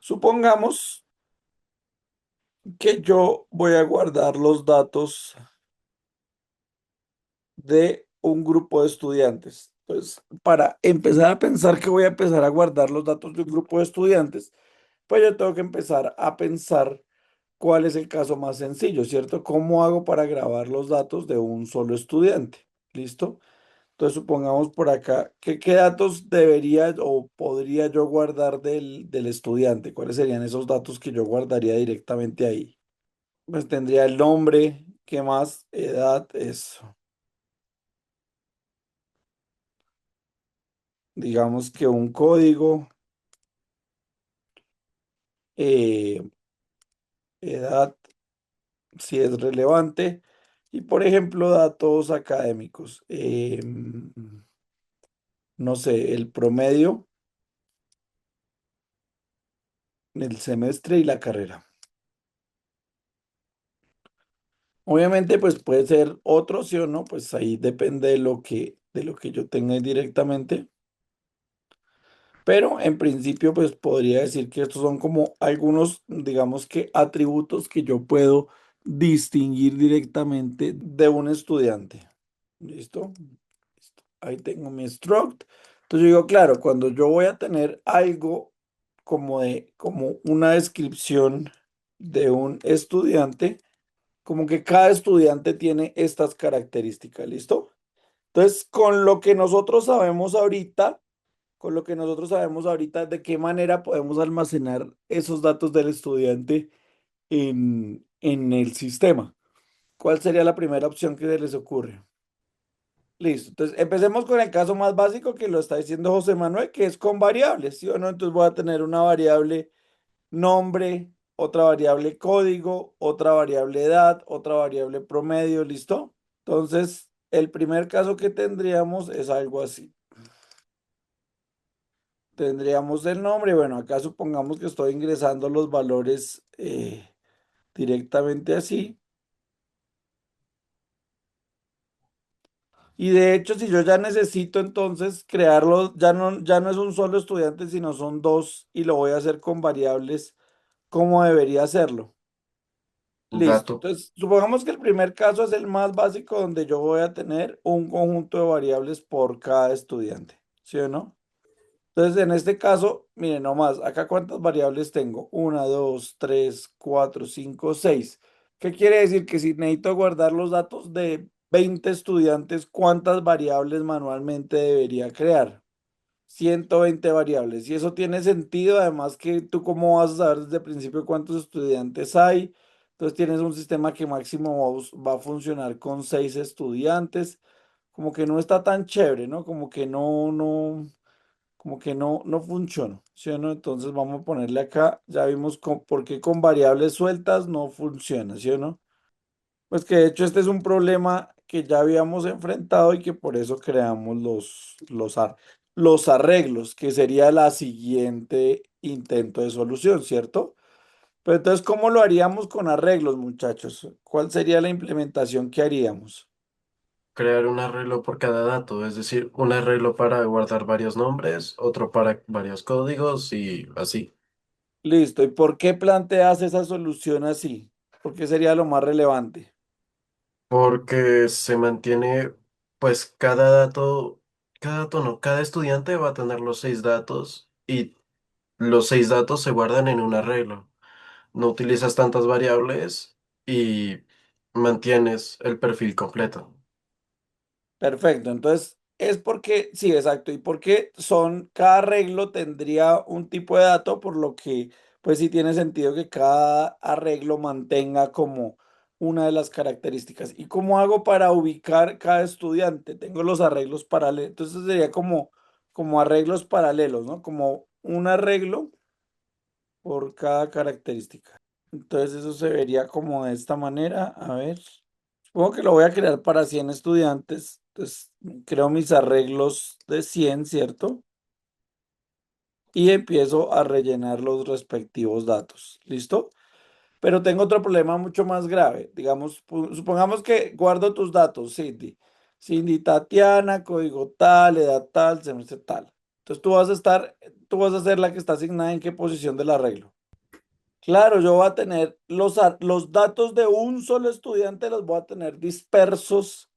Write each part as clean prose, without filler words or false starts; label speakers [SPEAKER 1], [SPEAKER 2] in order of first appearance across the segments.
[SPEAKER 1] Supongamos que yo voy a guardar los datos de un grupo de estudiantes. Pues para empezar a pensar que voy a empezar a guardar los datos de un grupo de estudiantes, pues yo tengo que empezar a pensar cuál es el caso más sencillo, ¿cierto? ¿Cómo hago para grabar los datos de un solo estudiante? ¿Listo? Entonces supongamos por acá que qué datos debería o podría yo guardar del estudiante. ¿Cuáles serían esos datos que yo guardaría directamente ahí? Pues tendría el nombre, ¿qué más? Edad, eso. Digamos que un código, eh, edad, si es relevante. Y por ejemplo, datos académicos. No sé, el promedio, el semestre y la carrera. Obviamente, pues puede ser otro, sí o no, pues ahí depende de lo que yo tenga ahí directamente. Pero en principio, pues podría decir que estos son como algunos, digamos que atributos que yo puedo distinguir directamente de un estudiante. ¿Listo? Listo. Ahí tengo mi struct. Entonces yo digo, claro, cuando yo voy a tener algo como una descripción de un estudiante, como que cada estudiante tiene estas características, ¿listo? Entonces, con lo que nosotros sabemos ahorita, de qué manera podemos almacenar esos datos del estudiante en el sistema. ¿Cuál sería la primera opción que se les ocurre? Listo. Entonces, empecemos con el caso más básico que lo está diciendo José Manuel, que es con variables, ¿sí o no? Entonces voy a tener una variable nombre, otra variable código, otra variable edad, otra variable promedio, ¿listo? Entonces, el primer caso que tendríamos es algo así. Tendríamos el nombre, bueno, acá supongamos que estoy ingresando los valores directamente así. Y de hecho, si yo ya necesito entonces crearlo, ya no es un solo estudiante, sino son dos y lo voy a hacer con variables, ¿cómo debería hacerlo? Listo.
[SPEAKER 2] Dato.
[SPEAKER 1] Entonces, supongamos que el primer caso es el más básico donde yo voy a tener un conjunto de variables por cada estudiante, ¿sí o no? Entonces, en este caso, miren nomás, acá cuántas variables tengo. Una, dos, tres, cuatro, cinco, seis. ¿Qué quiere decir? Que si necesito guardar los datos de 20 estudiantes, ¿cuántas variables manualmente debería crear? 120 variables. Y eso tiene sentido, además que tú cómo vas a saber desde el principio cuántos estudiantes hay. Entonces tienes un sistema que máximo va a funcionar con 6 estudiantes. Como que no está tan chévere, ¿no? Como que no funciona, ¿sí o no? Entonces vamos a ponerle acá, ya vimos por qué con variables sueltas no funciona, ¿sí o no? Pues que de hecho este es un problema que ya habíamos enfrentado y que por eso creamos los arreglos, que sería la siguiente intento de solución, ¿cierto? Pero entonces, ¿cómo lo haríamos con arreglos, muchachos? ¿Cuál sería la implementación que haríamos?
[SPEAKER 2] Crear un arreglo por cada dato, es decir, un arreglo para guardar varios nombres, otro para varios códigos y así.
[SPEAKER 1] Listo. ¿Y por qué planteas esa solución así? ¿Por qué sería lo más relevante?
[SPEAKER 2] Porque se mantiene, pues cada dato no, cada estudiante va a tener los 6 datos y los 6 datos se guardan en un arreglo. No utilizas tantas variables y mantienes el perfil completo.
[SPEAKER 1] Perfecto, entonces es porque, sí, exacto, y porque cada arreglo tendría un tipo de dato, por lo que pues sí tiene sentido que cada arreglo mantenga como una de las características. ¿Y cómo hago para ubicar cada estudiante? Tengo los arreglos paralelos, entonces sería como arreglos paralelos, ¿no? Como un arreglo por cada característica. Entonces eso se vería como de esta manera, a ver. Supongo que lo voy a crear para 100 estudiantes. Entonces, creo mis arreglos de 100, ¿cierto? Y empiezo a rellenar los respectivos datos. ¿Listo? Pero tengo otro problema mucho más grave. Digamos, supongamos que guardo tus datos, Cindy. Cindy Tatiana, código tal, edad tal, semestre tal. Entonces tú vas a ser la que está asignada en qué posición del arreglo. Claro, yo voy a tener los datos de un solo estudiante, los voy a tener dispersos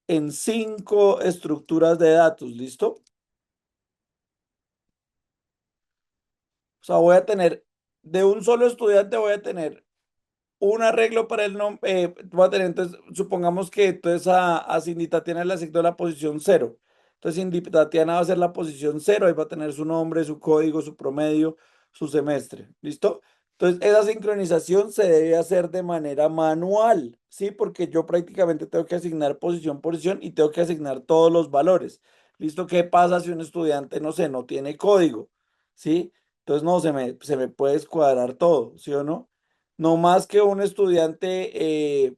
[SPEAKER 1] en 5 estructuras de datos, ¿listo? O sea, voy a tener, de un solo estudiante voy a tener un arreglo para el nombre, voy a tener, entonces, supongamos que entonces a Cindy Tatiana le asignó la posición 0. Entonces Cindy Tatiana va a ser la posición 0, ahí va a tener su nombre, su código, su promedio, su semestre, ¿listo? Entonces esa sincronización se debe hacer de manera manual, ¿sí? Porque yo prácticamente tengo que asignar posición por posición y tengo que asignar todos los valores, ¿listo? ¿Qué pasa si un estudiante, no sé, no tiene código, ¿sí? Entonces no, se me puede escuadrar todo, ¿sí o no? No más que un estudiante,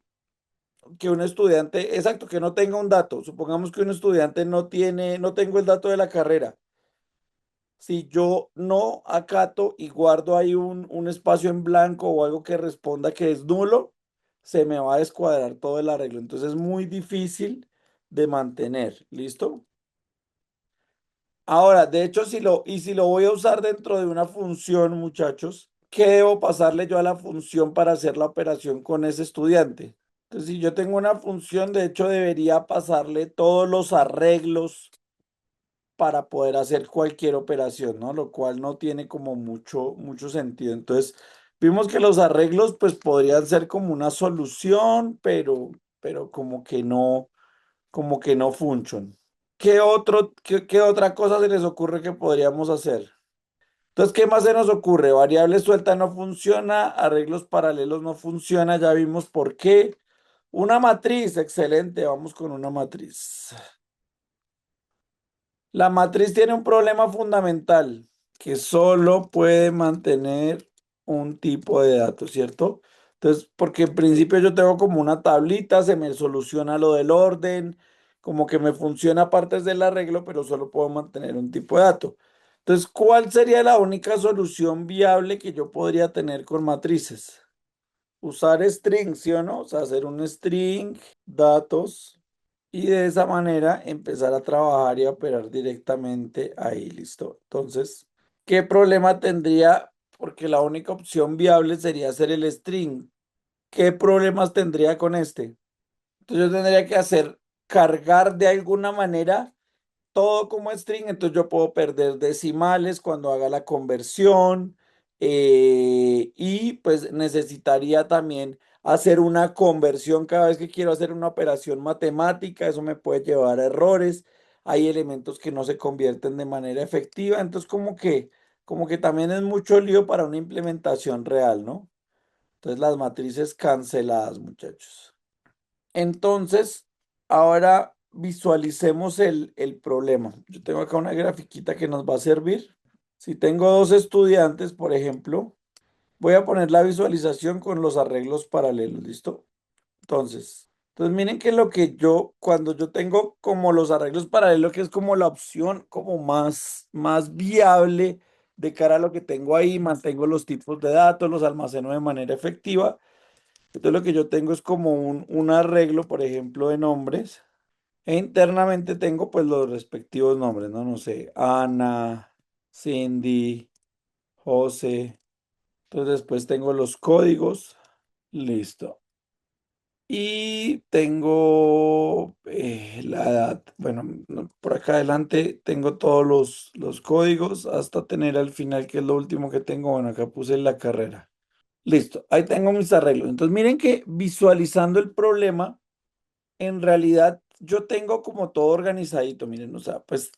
[SPEAKER 1] exacto, que no tenga un dato. Supongamos que un estudiante no tiene, no tengo el dato de la carrera. Si yo no acato y guardo ahí un espacio en blanco o algo que responda que es nulo, se me va a descuadrar todo el arreglo. Entonces es muy difícil de mantener. ¿Listo? Ahora, de hecho, si lo voy a usar dentro de una función, muchachos, ¿qué debo pasarle yo a la función para hacer la operación con ese estudiante? Entonces, si yo tengo una función, de hecho, debería pasarle todos los arreglos para poder hacer cualquier operación, ¿no? Lo cual no tiene como mucho sentido. Entonces, vimos que los arreglos, pues, podrían ser como una solución, pero como que no funcionan. ¿Qué otra cosa se les ocurre que podríamos hacer? Entonces, ¿qué más se nos ocurre? Variable suelta no funciona, arreglos paralelos no funciona, ya vimos por qué. Una matriz, excelente, vamos con una matriz. La matriz tiene un problema fundamental, que solo puede mantener un tipo de datos, ¿cierto? Entonces, porque en principio yo tengo como una tablita, se me soluciona lo del orden, como que me funciona partes del arreglo, pero solo puedo mantener un tipo de dato. Entonces, ¿cuál sería la única solución viable que yo podría tener con matrices? Usar string, ¿sí o no? O sea, hacer un string, datos y de esa manera empezar a trabajar y a operar directamente ahí, listo. Entonces, ¿qué problema tendría? Porque la única opción viable sería hacer el string. ¿Qué problemas tendría con este? Entonces yo tendría que hacer cargar de alguna manera todo como string, entonces yo puedo perder decimales cuando haga la conversión y pues necesitaría también hacer una conversión cada vez que quiero hacer una operación matemática, eso me puede llevar a errores, hay elementos que no se convierten de manera efectiva, entonces como que también es mucho lío para una implementación real, ¿no? Entonces las matrices canceladas, muchachos. Entonces, ahora visualicemos el problema. Yo tengo acá una grafiquita que nos va a servir. Si tengo dos estudiantes, por ejemplo, voy a poner la visualización con los arreglos paralelos, ¿listo? Entonces miren que lo que cuando yo tengo como los arreglos paralelos, que es como la opción como más viable de cara a lo que tengo ahí, mantengo los tipos de datos, los almaceno de manera efectiva. Entonces lo que yo tengo es como un arreglo, por ejemplo, de nombres. E internamente tengo pues los respectivos nombres, ¿no? No sé, Ana, Cindy, José. Entonces después tengo los códigos. Listo. Y tengo la edad. Bueno, por acá adelante tengo todos los códigos hasta tener al final, que es lo último que tengo. Bueno, acá puse la carrera. Listo, ahí tengo mis arreglos. Entonces miren que visualizando el problema, en realidad yo tengo como todo organizadito, miren, o sea, pues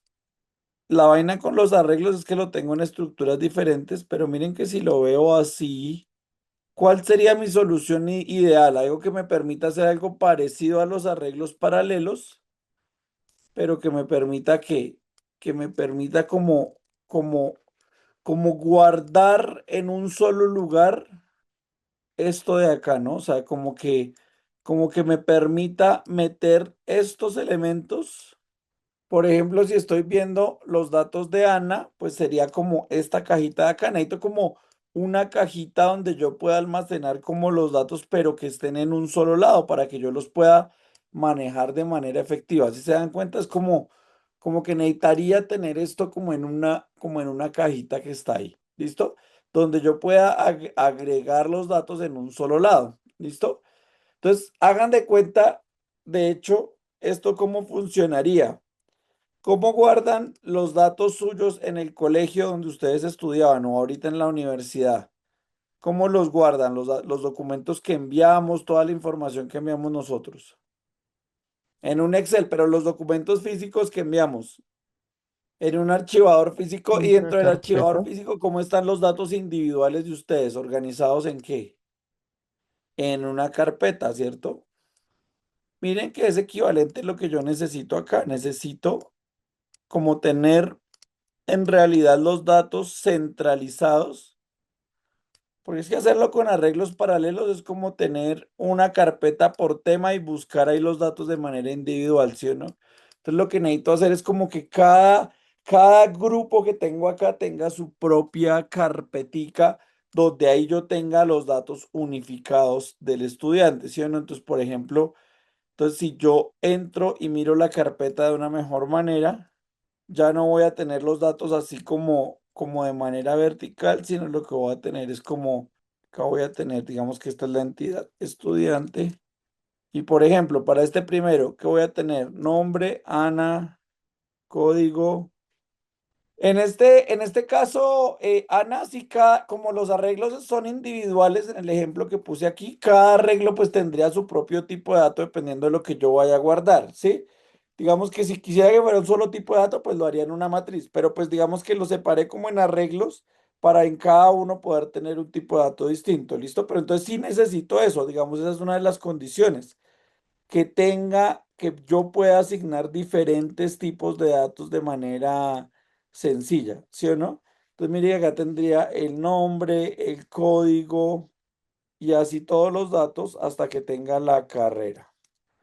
[SPEAKER 1] la vaina con los arreglos es que lo tengo en estructuras diferentes, pero miren que si lo veo así, ¿cuál sería mi solución ideal? Algo que me permita hacer algo parecido a los arreglos paralelos, pero que me permita que me permita como, como guardar en un solo lugar esto de acá, ¿no? O sea, como que me permita meter estos elementos. Por ejemplo, si estoy viendo los datos de Ana, pues sería como esta cajita de acá. Necesito como una cajita donde yo pueda almacenar como los datos, pero que estén en un solo lado para que yo los pueda manejar de manera efectiva. Si se dan cuenta, es como que necesitaría tener esto como en una cajita que está ahí. ¿Listo? donde yo pueda agregar los datos en un solo lado. ¿Listo? Entonces, hagan de cuenta, de hecho, esto cómo funcionaría. ¿Cómo guardan los datos suyos en el colegio donde ustedes estudiaban o ahorita en la universidad? ¿Cómo los guardan? Los documentos que enviamos, toda la información que enviamos nosotros. En un Excel, pero los documentos físicos que enviamos en un archivador físico y
[SPEAKER 2] Una
[SPEAKER 1] dentro del archivador
[SPEAKER 2] carpeta.
[SPEAKER 1] físico, ¿cómo están los datos individuales de ustedes? ¿Organizados en qué? En una carpeta, ¿cierto? Miren que es equivalente a lo que yo necesito acá. Necesito como tener en realidad los datos centralizados, porque es que hacerlo con arreglos paralelos es como tener una carpeta por tema y buscar ahí los datos de manera individual, ¿sí o no? Entonces lo que necesito hacer es como que cada grupo que tengo acá tenga su propia carpetica donde ahí yo tenga los datos unificados del estudiante, ¿sí o no? Entonces, por ejemplo, entonces si yo entro y miro la carpeta de una mejor manera, ya no voy a tener los datos así como de manera vertical, sino lo que voy a tener es como, acá voy a tener, digamos que esta es la entidad estudiante. Y por ejemplo, para este primero, ¿qué voy a tener? Nombre, Ana, código. En este caso, Ana, sí, como los arreglos son individuales en el ejemplo que puse aquí, cada arreglo pues tendría su propio tipo de dato dependiendo de lo que yo vaya a guardar, ¿sí? Digamos que si quisiera que fuera un solo tipo de dato, pues lo haría en una matriz, pero pues digamos que lo separé como en arreglos para en cada uno poder tener un tipo de dato distinto, ¿listo? Pero entonces sí necesito eso, digamos, esa es una de las condiciones que yo pueda asignar diferentes tipos de datos de manera sencilla, ¿sí o no? Entonces, mire, acá tendría el nombre, el código y así todos los datos hasta que tenga la carrera.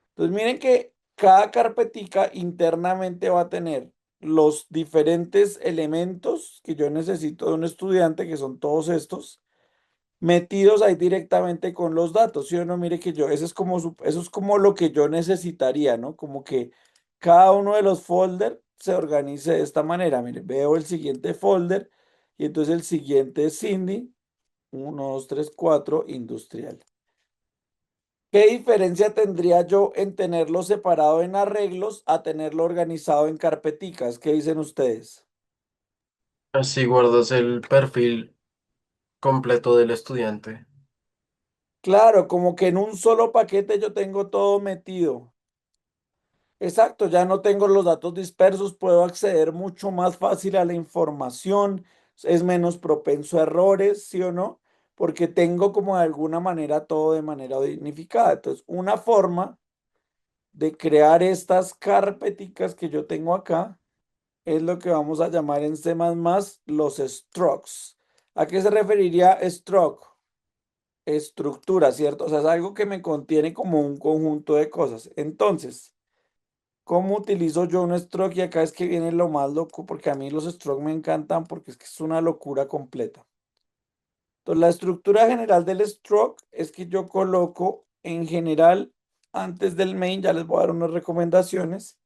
[SPEAKER 1] Entonces, miren que cada carpetica internamente va a tener los diferentes elementos que yo necesito de un estudiante, que son todos estos metidos ahí directamente con los datos, ¿sí o no? Mire que yo, eso es como lo que yo necesitaría, ¿no? Como que cada uno de los folders se organice de esta manera. Mire, veo el siguiente folder y entonces el siguiente es Cindy, 1, 2, 3, 4, industrial. ¿Qué diferencia tendría yo en tenerlo separado en arreglos a tenerlo organizado en carpeticas? ¿Qué dicen ustedes?
[SPEAKER 2] Así guardas el perfil completo del estudiante.
[SPEAKER 1] Claro, como que en un solo paquete yo tengo todo metido. Exacto, ya no tengo los datos dispersos, puedo acceder mucho más fácil a la información, es menos propenso a errores, ¿sí o no? Porque tengo como de alguna manera todo de manera unificada. Entonces, una forma de crear estas carpeticas que yo tengo acá es lo que vamos a llamar en C++ los structs. ¿A qué se referiría struct? Estructura, ¿cierto? O sea, es algo que me contiene como un conjunto de cosas. Entonces, ¿cómo utilizo yo un stroke? Y acá es que viene lo más loco, porque a mí los strokes me encantan porque es que es una locura completa. Entonces, la estructura general del stroke es que yo coloco en general, antes del main, ya les voy a dar unas recomendaciones,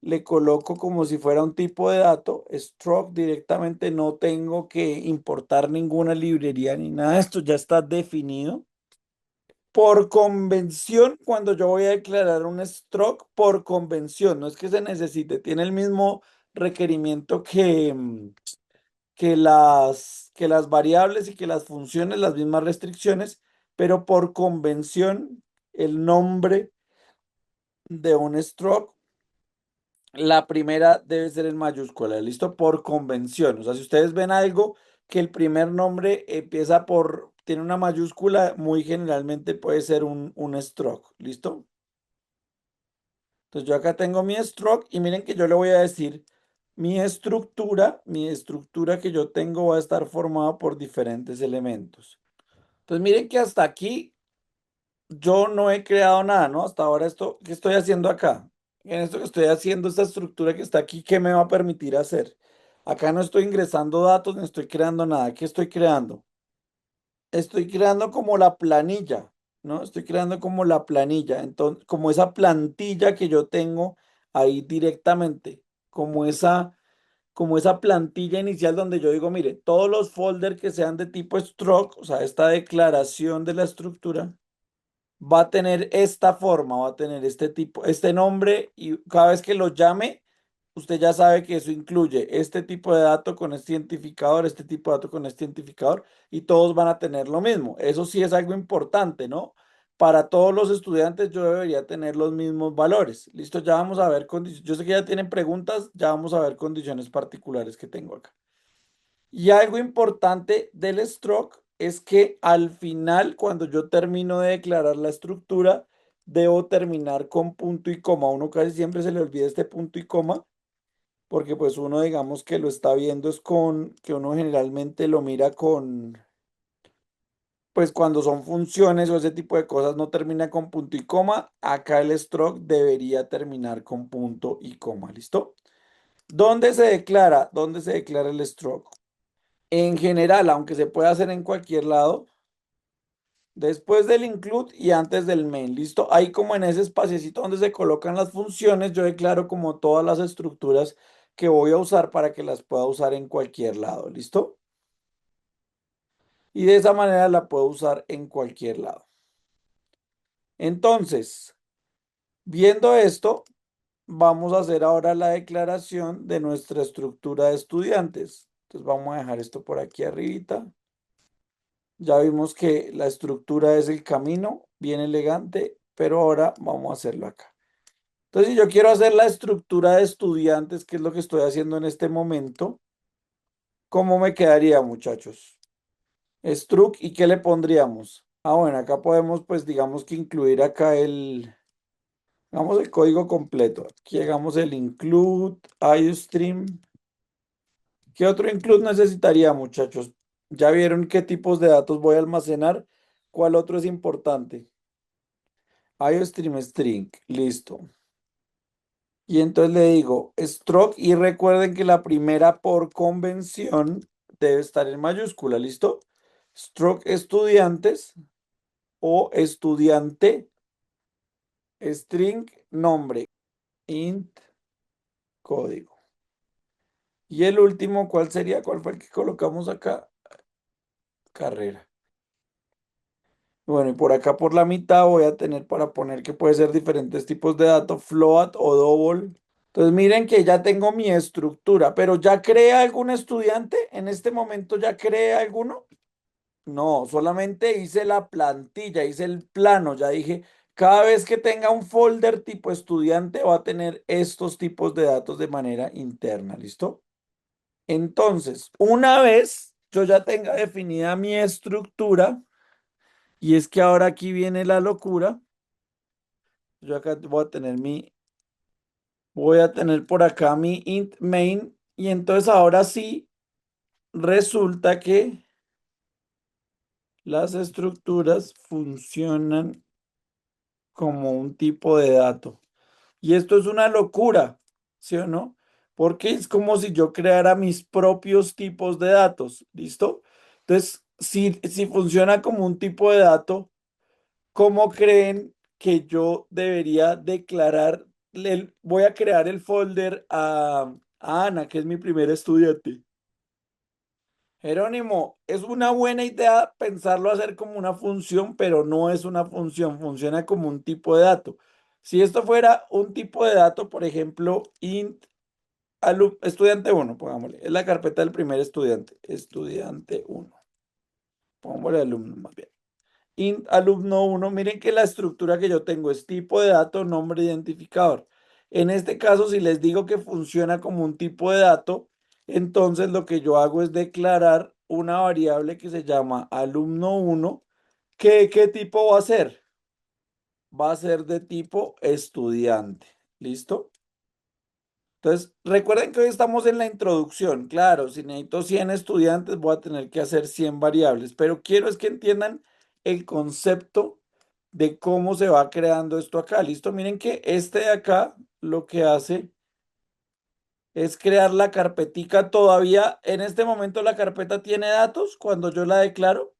[SPEAKER 1] le coloco como si fuera un tipo de dato, stroke directamente, no tengo que importar ninguna librería ni nada, esto ya está definido. Por convención, cuando yo voy a declarar un stroke, por convención, no es que se necesite, tiene el mismo requerimiento que las variables y que las funciones, las mismas restricciones, pero por convención, el nombre de un stroke, la primera debe ser en mayúscula, ¿listo? Por convención. O sea, si ustedes ven algo que el primer nombre tiene una mayúscula, muy generalmente puede ser un stroke, ¿listo? Entonces yo acá tengo mi stroke y miren que yo le voy a decir mi estructura que yo tengo va a estar formada por diferentes elementos. Entonces miren que hasta aquí yo no he creado nada, ¿no? Hasta ahora esto, ¿qué estoy haciendo acá? En esto que estoy haciendo, esta estructura que está aquí, ¿qué me va a permitir hacer? Acá no estoy ingresando datos, ni estoy creando nada. ¿Qué estoy creando? Estoy creando como la planilla, ¿no? Estoy creando como la planilla, entonces, como esa plantilla que yo tengo ahí directamente, como esa. como esa plantilla inicial donde yo digo, mire, todos los folders que sean de tipo struct, o sea, esta declaración de la estructura, va a tener esta forma, va a tener este tipo, este nombre y cada vez que lo llame, usted ya sabe que eso incluye este tipo de dato con este identificador, este tipo de dato con este identificador y todos van a tener lo mismo. Eso sí es algo importante, ¿no? Para todos los estudiantes yo debería tener los mismos valores. Listo, ya vamos a ver condiciones. Yo sé que ya tienen preguntas, ya vamos a ver condiciones particulares que tengo acá. Y algo importante del stroke es que al final, cuando yo termino de declarar la estructura, debo terminar con punto y coma. A uno casi siempre se le olvida este punto y coma, porque pues uno digamos que lo está viendo es con, que uno generalmente lo mira con, pues cuando son funciones o ese tipo de cosas no termina con punto y coma. Acá el stroke debería terminar con punto y coma. ¿Listo? ¿Dónde se declara? ¿Dónde se declara el stroke? En general, aunque se puede hacer en cualquier lado, después del include y antes del main, ¿listo? Ahí como en ese espaciecito donde se colocan las funciones, yo declaro como todas las estructuras que voy a usar para que las pueda usar en cualquier lado, ¿listo? Y de esa manera la puedo usar en cualquier lado. Entonces, viendo esto, vamos a hacer ahora la declaración de nuestra estructura de estudiantes. Entonces vamos a dejar esto por aquí arribita. Ya vimos que la estructura es el camino, bien elegante, pero ahora vamos a hacerlo acá. Entonces, si yo quiero hacer la estructura de estudiantes, que es lo que estoy haciendo en este momento, ¿cómo me quedaría, muchachos? Struct, ¿y qué le pondríamos? Ah, bueno, acá podemos, pues, digamos que incluir acá hagamos el código completo. Aquí hagamos el include, iostream. ¿Qué otro include necesitaría, muchachos? ¿Ya vieron qué tipos de datos voy a almacenar? ¿Cuál otro es importante? IOStream string, listo. Y entonces le digo struct y recuerden que la primera por convención debe estar en mayúscula, ¿listo? Struct estudiantes o estudiante, string nombre, int código. Y el último, ¿cuál sería? ¿Cuál fue el que colocamos acá? Carrera. Bueno, y por acá por la mitad voy a tener para poner que puede ser diferentes tipos de datos, float o double. Entonces miren que ya tengo mi estructura, pero ¿ya creé algún estudiante? ¿En este momento ya creé alguno? No, solamente hice la plantilla, hice el plano, ya dije, cada vez que tenga un folder tipo estudiante va a tener estos tipos de datos de manera interna, ¿listo? Entonces, una vez yo ya tenga definida mi estructura, y es que ahora aquí viene la locura, yo acá voy a tener por acá mi int main, y entonces ahora sí. Resulta que las estructuras funcionan como un tipo de dato. Y esto es una locura, ¿sí o no? Porque es como si yo creara mis propios tipos de datos, ¿listo? Entonces, si funciona como un tipo de dato, ¿cómo creen que yo debería declarar? Voy a crear el folder a Ana, que es mi primer estudiante. Jerónimo, es una buena idea pensarlo hacer como una función, pero no es una función, funciona como un tipo de dato. Si esto fuera un tipo de dato, por ejemplo, int estudiante uno, pongámosle, es la carpeta del primer estudiante, estudiante uno, pongámosle alumno más bien. Int alumno uno, miren que la estructura que yo tengo es tipo de dato, nombre, identificador. En este caso, si les digo que funciona como un tipo de dato, entonces lo que yo hago es declarar una variable que se llama alumno uno. ¿Qué tipo va a ser? Va a ser de tipo estudiante. ¿Listo? Entonces, recuerden que hoy estamos en la introducción. Claro, si necesito 100 estudiantes, voy a tener que hacer 100 variables, pero quiero es que entiendan el concepto de cómo se va creando esto acá. ¿Listo? Miren que este de acá lo que hace es crear la carpetica todavía. En este momento la carpeta tiene datos cuando yo la declaro.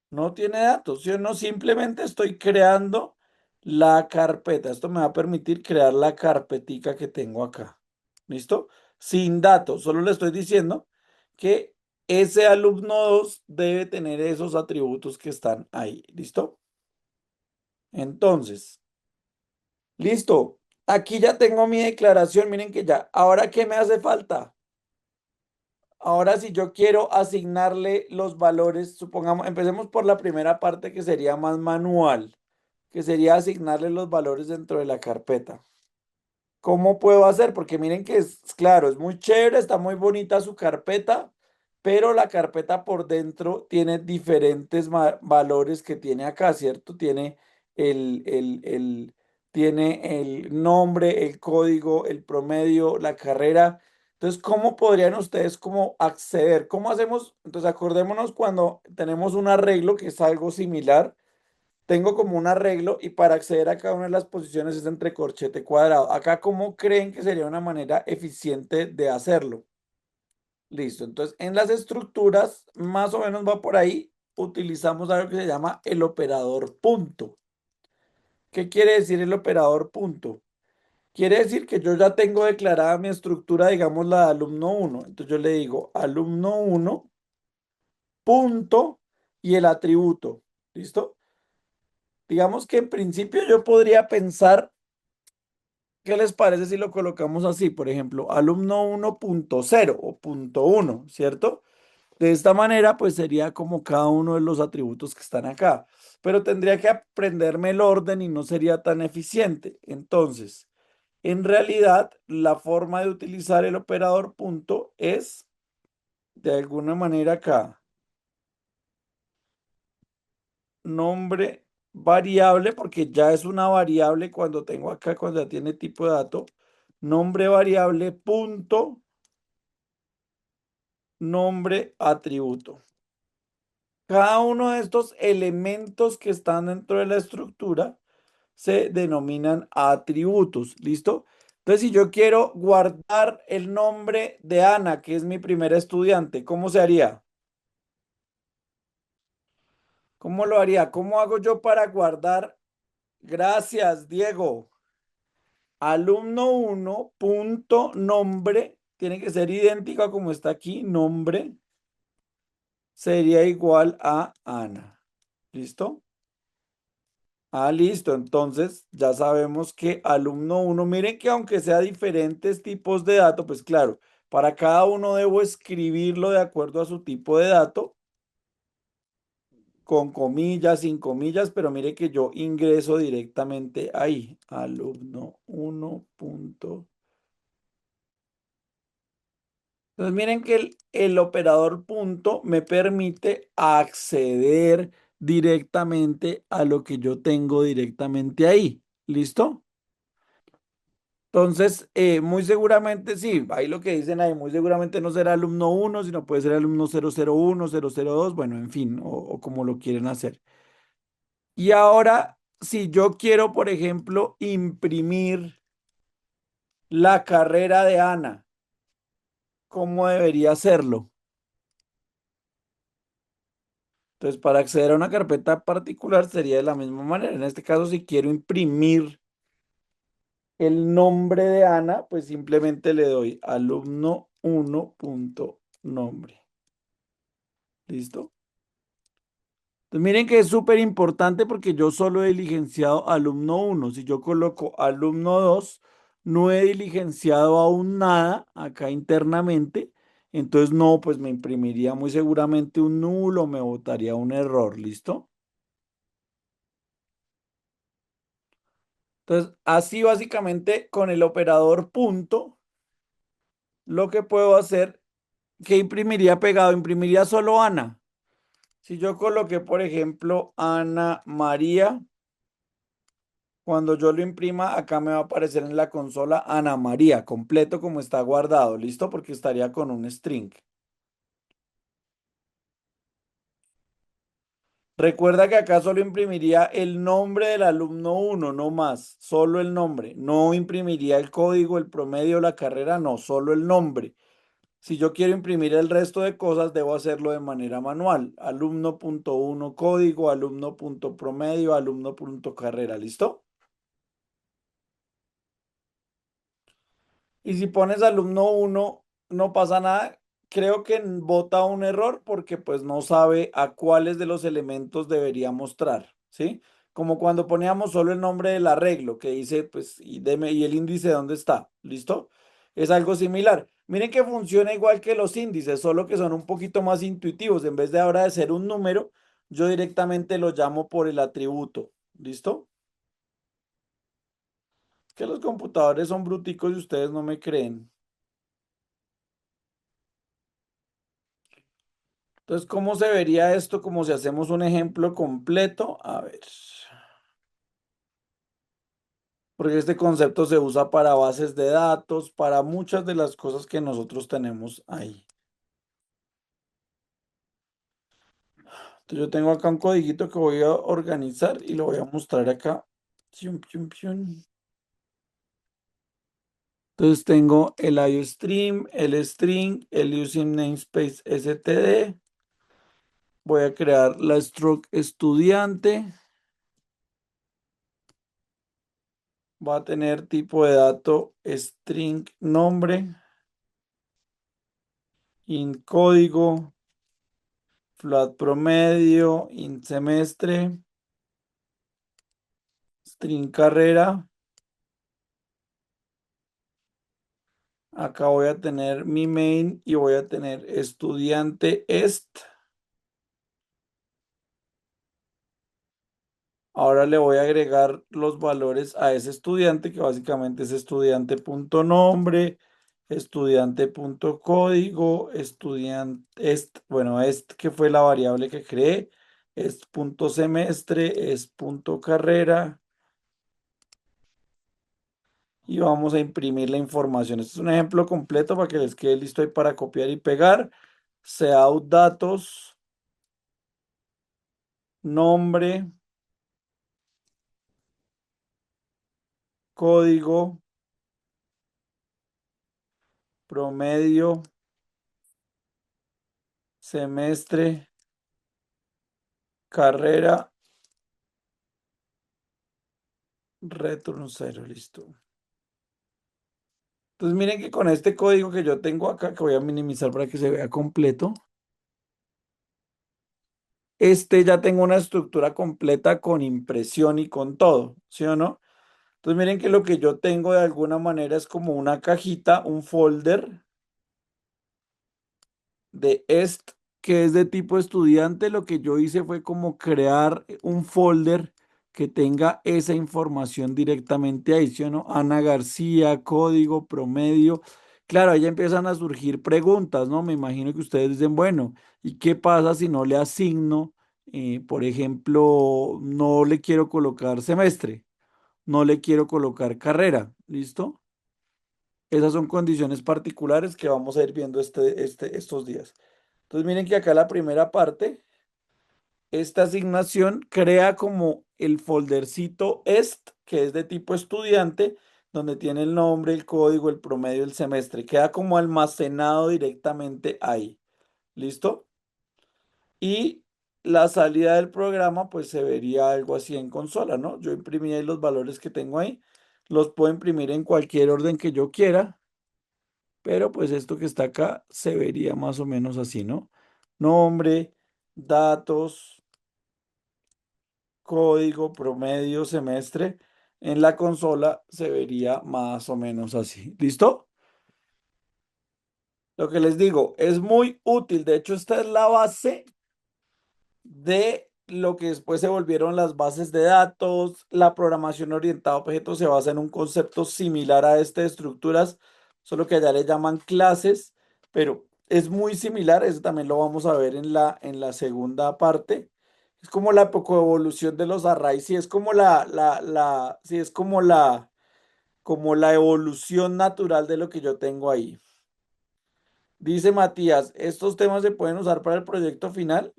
[SPEAKER 1] No tiene datos. Yo no simplemente estoy creando la carpeta. Esto me va a permitir crear la carpetica que tengo acá. ¿Listo? sin datos. Solo le estoy diciendo que ese alumno 2 debe tener esos atributos que están ahí. ¿Listo? Entonces, listo. Aquí ya tengo mi declaración. Miren que ya. Ahora, ¿qué me hace falta? Ahora, si yo quiero asignarle los valores, supongamos, empecemos por la primera parte que sería más manual, que sería asignarle los valores dentro de la carpeta. ¿Cómo puedo hacer? Porque miren que es claro, es muy chévere, está muy bonita su carpeta, pero la carpeta por dentro tiene diferentes valores que tiene acá, ¿cierto? Tiene tiene el nombre, el código, el promedio, la carrera. Entonces, ¿cómo podrían ustedes como acceder? ¿Cómo hacemos? Entonces, acordémonos cuando tenemos un arreglo que es algo similar, tengo como un arreglo y para acceder a cada una de las posiciones es entre corchete cuadrado. Acá, ¿cómo creen que sería una manera eficiente de hacerlo? Listo. Entonces, en las estructuras, más o menos va por ahí, utilizamos algo que se llama el operador punto. ¿Qué quiere decir el operador punto? Quiere decir que yo ya tengo declarada mi estructura, digamos la de alumno uno. Entonces yo le digo alumno uno punto y el atributo. ¿Listo? Digamos que en principio yo podría pensar. ¿Qué les parece si lo colocamos así? Por ejemplo, alumno 1.0 o punto uno, ¿cierto? De esta manera, pues sería como cada uno de los atributos que están acá. Pero tendría que aprenderme el orden y no sería tan eficiente. Entonces, en realidad, la forma de utilizar el operador punto es de alguna manera acá. Nombre variable, porque ya es una variable cuando tengo acá, cuando ya tiene tipo de dato. Nombre variable punto nombre, atributo. Cada uno de estos elementos que están dentro de la estructura se denominan atributos. ¿Listo? Entonces, si yo quiero guardar el nombre de Ana, que es mi primera estudiante, ¿cómo se haría? ¿Cómo lo haría? ¿Cómo hago yo para guardar? Gracias, Diego. Alumno uno punto nombre, tiene que ser idéntico a como está aquí, nombre sería igual a Ana. ¿Listo? Ah, listo. Entonces ya sabemos que alumno uno, miren que aunque sea diferentes tipos de datos, pues claro, para cada uno debo escribirlo de acuerdo a su tipo de dato, con comillas, sin comillas, pero mire que yo ingreso directamente ahí, alumno uno punto. Entonces miren que el operador punto me permite acceder directamente a lo que yo tengo directamente ahí. ¿Listo? Entonces, muy seguramente sí, ahí lo que dicen ahí, muy seguramente no será alumno uno, sino puede ser alumno 001, 002, bueno, en fin, o como lo quieren hacer. Y ahora, si yo quiero, por ejemplo, imprimir la carrera de Ana, ¿cómo debería hacerlo? Entonces, para acceder a una carpeta particular sería de la misma manera. En este caso, si quiero imprimir el nombre de Ana, pues simplemente le doy alumno uno punto nombre. ¿Listo? Entonces, miren que es súper importante porque yo solo he diligenciado alumno uno. Si yo coloco alumno 2, no he diligenciado aún nada acá internamente. Entonces, no, pues me imprimiría muy seguramente un nulo, me botaría un error. ¿Listo? Entonces, así básicamente con el operador punto, lo que puedo hacer, que imprimiría pegado, imprimiría solo Ana. Si yo coloqué, por ejemplo, Ana María. Cuando yo lo imprima, acá me va a aparecer en la consola Ana María, completo como está guardado, ¿listo? Porque estaría con un string. Recuerda que acá solo imprimiría el nombre del alumno uno, no más, solo el nombre. No imprimiría el código, el promedio, la carrera, no, solo el nombre. Si yo quiero imprimir el resto de cosas, debo hacerlo de manera manual. Alumno.1 código, alumno.promedio, alumno.carrera, ¿listo? Y si pones alumno uno no pasa nada. Creo que bota un error porque pues no sabe a cuáles de los elementos debería mostrar, ¿sí? Como cuando poníamos solo el nombre del arreglo, que dice, pues, y el índice dónde está, ¿listo? Es algo similar. Miren que funciona igual que los índices, solo que son un poquito más intuitivos. En vez de ahora de ser un número, yo directamente lo llamo por el atributo, ¿listo? Que los computadores son bruticos y ustedes no me creen. Entonces, ¿cómo se vería esto? Como si hacemos un ejemplo completo. A ver, porque este concepto se usa para bases de datos, para muchas de las cosas que nosotros tenemos ahí. Entonces, yo tengo acá un codiguito que voy a organizar y lo voy a mostrar acá. Pium, pium, pium. Entonces, tengo el IOStream, el string, el using namespace std. Voy a crear la struct estudiante. Va a tener tipo de dato string nombre, in código, float promedio, in semestre, string carrera. Acá voy a tener mi main y voy a tener estudiante est. Ahora le voy a agregar los valores a ese estudiante, que básicamente es estudiante.nombre, estudiante.código, estudiante est, bueno, est que fue la variable que creé, est.semestre, est.carrera y vamos a imprimir la información. Este es un ejemplo completo para que les quede listo ahí para copiar y pegar. Seout datos, nombre, código, promedio, semestre, carrera, return cero, listo. Entonces miren que con este código que yo tengo acá, que voy a minimizar para que se vea completo, este ya tengo una estructura completa con impresión y con todo, ¿sí o no? Entonces miren que lo que yo tengo de alguna manera es como una cajita, un folder de est que es de tipo estudiante. Lo que yo hice fue como crear un folder que tenga esa información directamente ahí, ¿sí o no? Ana García, código, promedio. Claro, ahí empiezan a surgir preguntas, ¿no? Me imagino que ustedes dicen, bueno, ¿y qué pasa si no le asigno, por ejemplo, no le quiero colocar semestre, no le quiero colocar carrera? ¿Listo? Esas son condiciones particulares que vamos a ir viendo estos días. Entonces miren que acá la primera parte, esta asignación crea como el foldercito est, que es de tipo estudiante, donde tiene el nombre, el código, el promedio, el semestre. Queda como almacenado directamente ahí. ¿Listo? Y la salida del programa, pues se vería algo así en consola, ¿no? Yo imprimí ahí los valores que tengo ahí. Los puedo imprimir en cualquier orden que yo quiera. Pero pues esto que está acá se vería más o menos así, ¿no? Nombre, datos, código, promedio, semestre. En la consola se vería más o menos así. ¿Listo? Lo que les digo, es muy útil. De hecho, esta es la base de lo que después se volvieron las bases de datos. La programación orientada a objetos se basa en un concepto similar a este de estructuras, solo que allá le llaman clases, pero es muy similar. Eso también lo vamos a ver en la segunda parte. Es como la evolución de los arrays, sí, es como sí, es como la evolución natural de lo que yo tengo ahí. Dice Matías, ¿estos temas se pueden usar para el proyecto final?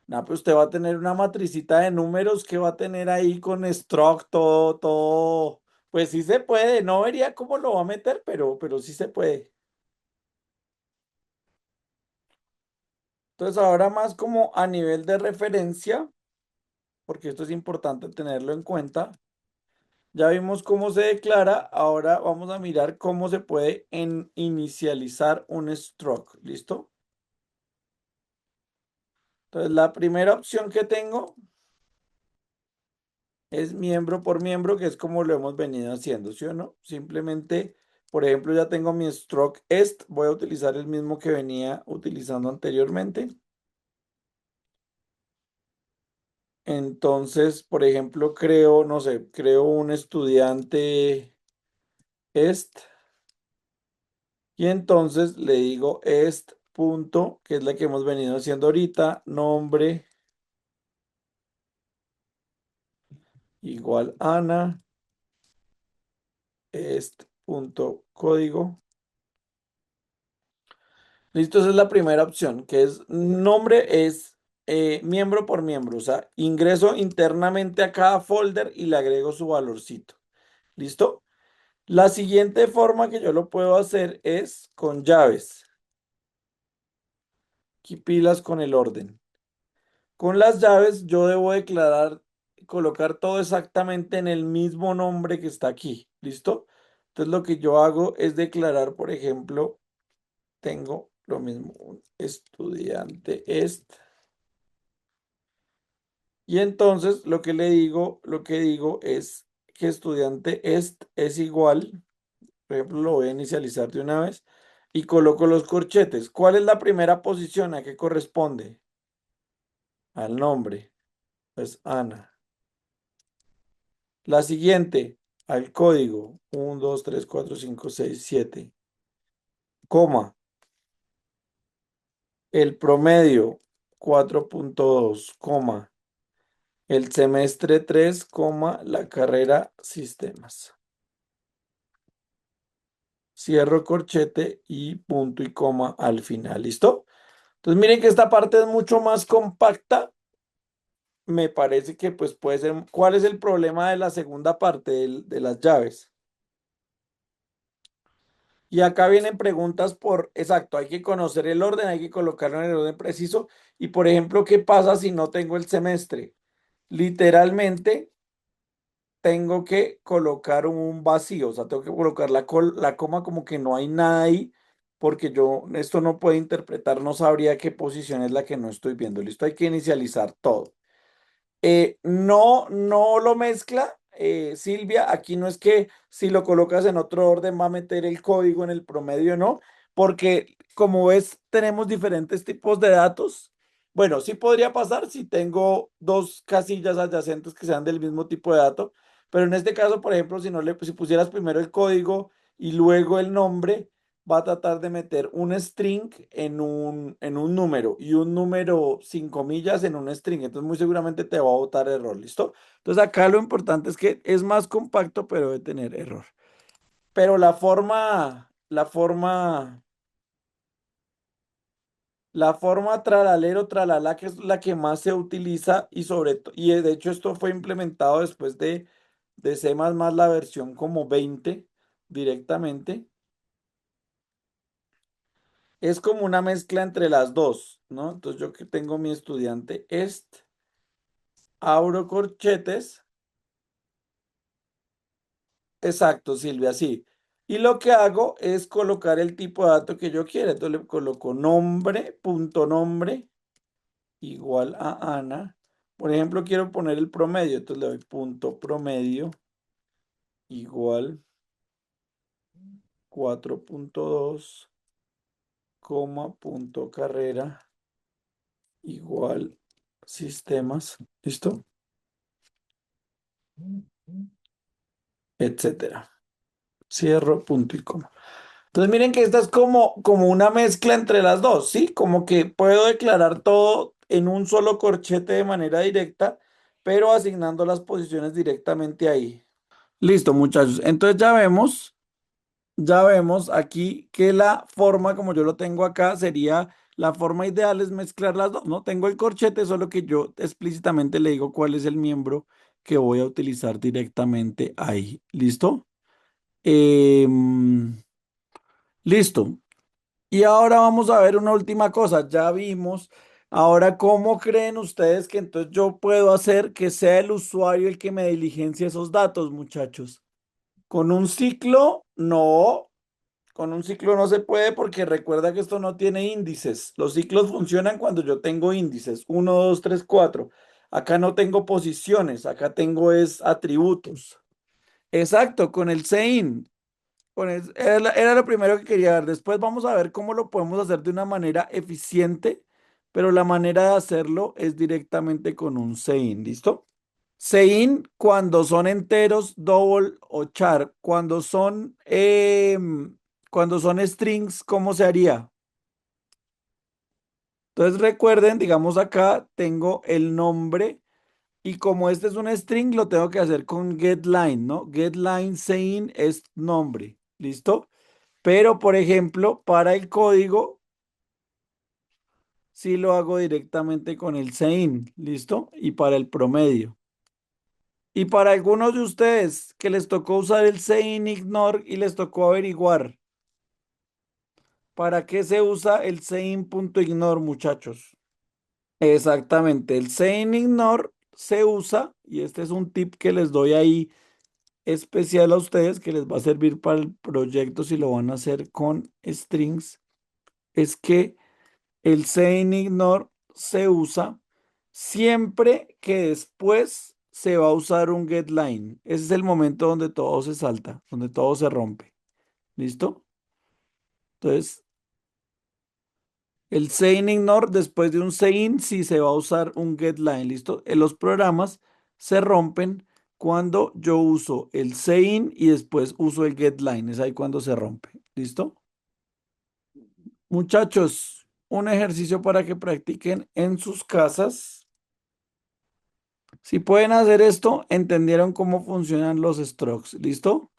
[SPEAKER 1] No, pues usted va a tener una matricita de números que va a tener ahí con struct, todo, todo. Pues sí se puede, no vería cómo lo va a meter, pero sí se puede. Entonces ahora más como a nivel de referencia, porque esto es importante tenerlo en cuenta. Ya vimos cómo se declara, ahora vamos a mirar cómo se puede inicializar un stroke. ¿Listo? Entonces, la primera opción que tengo es miembro por miembro, que es como lo hemos venido haciendo, ¿sí o no? Simplemente, por ejemplo, ya tengo mi stroke est, voy a utilizar el mismo que venía utilizando anteriormente. Entonces, por ejemplo, creo, no sé, creo un estudiante est y entonces le digo est punto, que es la que hemos venido haciendo ahorita, nombre igual Ana, est punto código. Listo, esa es la primera opción, que es nombre es miembro por miembro, o sea, ingreso internamente a cada folder y le agrego su valorcito. ¿Listo? La siguiente forma que yo lo puedo hacer es con llaves. Aquí pilas con el orden. Con las llaves yo debo declarar, colocar todo exactamente en el mismo nombre que está aquí. ¿Listo? Entonces lo que yo hago es declarar, por ejemplo, tengo lo mismo, un estudiante est. Y entonces lo que digo es que estudiante es igual, por ejemplo, lo voy a inicializar de una vez y coloco los corchetes. ¿Cuál es la primera posición a qué corresponde? Al nombre, pues Ana. La siguiente, al código, 1, 2, 3, 4, 5, 6, 7, coma, el promedio, 4.2, coma, el semestre 3, coma, la carrera sistemas. Cierro corchete y punto y coma al final. ¿Listo? Entonces miren que esta parte es mucho más compacta. Me parece que pues puede ser. ¿Cuál es el problema de la segunda parte de las llaves? Y acá vienen preguntas por, exacto, hay que conocer el orden, hay que colocarlo en el orden preciso. Y por ejemplo, ¿qué pasa si no tengo el semestre? Literalmente tengo que colocar un vacío, o sea, tengo que colocar la coma como que no hay nada ahí, porque yo esto no puedo interpretar, no sabría qué posición es la que no estoy viendo. Listo, hay que inicializar todo. No lo mezcla, Silvia. Aquí no es que si lo colocas en otro orden va a meter el código en el promedio, no, porque como ves, tenemos diferentes tipos de datos. Bueno, sí podría pasar si tengo dos casillas adyacentes que sean del mismo tipo de dato, pero en este caso, por ejemplo, si pusieras primero el código y luego el nombre, va a tratar de meter un string en un número y un número sin comillas en un string. Entonces muy seguramente te va a botar error, ¿listo? Entonces acá lo importante es que es más compacto, pero debe tener error. Pero la forma tralalero, tralala, que es la que más se utiliza y sobre todo, y de hecho esto fue implementado después de C++, la versión como 20 directamente. Es como una mezcla entre las dos, ¿no? Entonces yo que tengo mi estudiante abro corchetes, exacto, Silvia, sí. Y lo que hago es colocar el tipo de dato que yo quiera. Entonces le coloco nombre, punto nombre, igual a Ana. Por ejemplo, quiero poner el promedio, entonces le doy punto promedio, igual 4.2, coma, punto carrera, igual sistemas, ¿listo? Etcétera. Cierro, punto y coma. Entonces miren que esta es como una mezcla entre las dos, ¿sí? Como que puedo declarar todo en un solo corchete de manera directa, pero asignando las posiciones directamente ahí. Listo, muchachos. Entonces ya vemos aquí que la forma, como yo lo tengo acá, sería la forma ideal es mezclar las dos, ¿no? Tengo el corchete, solo que yo explícitamente le digo cuál es el miembro que voy a utilizar directamente ahí. ¿Listo? Em, listo. Y ahora vamos a ver una última cosa. Ya vimos Ahora, ¿cómo creen ustedes que entonces yo puedo hacer que sea el usuario el que me diligencie esos datos, muchachos? Con un ciclo, no. Con un ciclo no se puede porque recuerda que esto no tiene índices. Los ciclos funcionan cuando yo tengo índices, uno, 2, 3, 4. Acá no tengo posiciones, acá tengo es atributos. Exacto, con el sein. Era lo primero que quería ver. Después vamos a ver cómo lo podemos hacer de una manera eficiente, pero la manera de hacerlo es directamente con un sein, ¿listo? Sein cuando son enteros, double o char. Cuando son strings, ¿cómo se haría? Entonces recuerden, digamos acá tengo el nombre y como este es un string, lo tengo que hacer con getLine, ¿no? GetLine sein es nombre, ¿listo? Pero, por ejemplo, para el código, sí lo hago directamente con el sein, ¿listo? Y para el promedio. Y para algunos de ustedes que les tocó usar el sein ignore y les tocó averiguar, ¿para qué se usa el sein.ignore, muchachos? Exactamente, el sein ignore se usa, y este es un tip que les doy ahí especial a ustedes que les va a servir para el proyecto si lo van a hacer con strings, es que el sein ignore se usa siempre que después se va a usar un getLine. Ese es el momento donde todo se salta, donde todo se rompe. ¿Listo? Entonces, el sein ignore después de un sein sí se va a usar un getLine. ¿Listo? Los programas se rompen cuando yo uso el sein y después uso el getLine. Es ahí cuando se rompe. ¿Listo? Muchachos, un ejercicio para que practiquen en sus casas. Si pueden hacer esto, entendieron cómo funcionan los strokes. ¿Listo?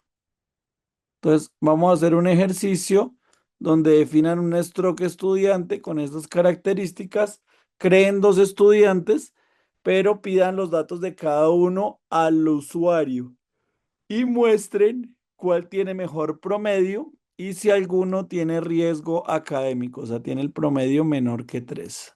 [SPEAKER 1] Entonces, vamos a hacer un ejercicio donde definan un stroke estudiante con estas características, creen dos estudiantes, pero pidan los datos de cada uno al usuario y muestren cuál tiene mejor promedio y si alguno tiene riesgo académico, o sea, tiene el promedio menor que 3.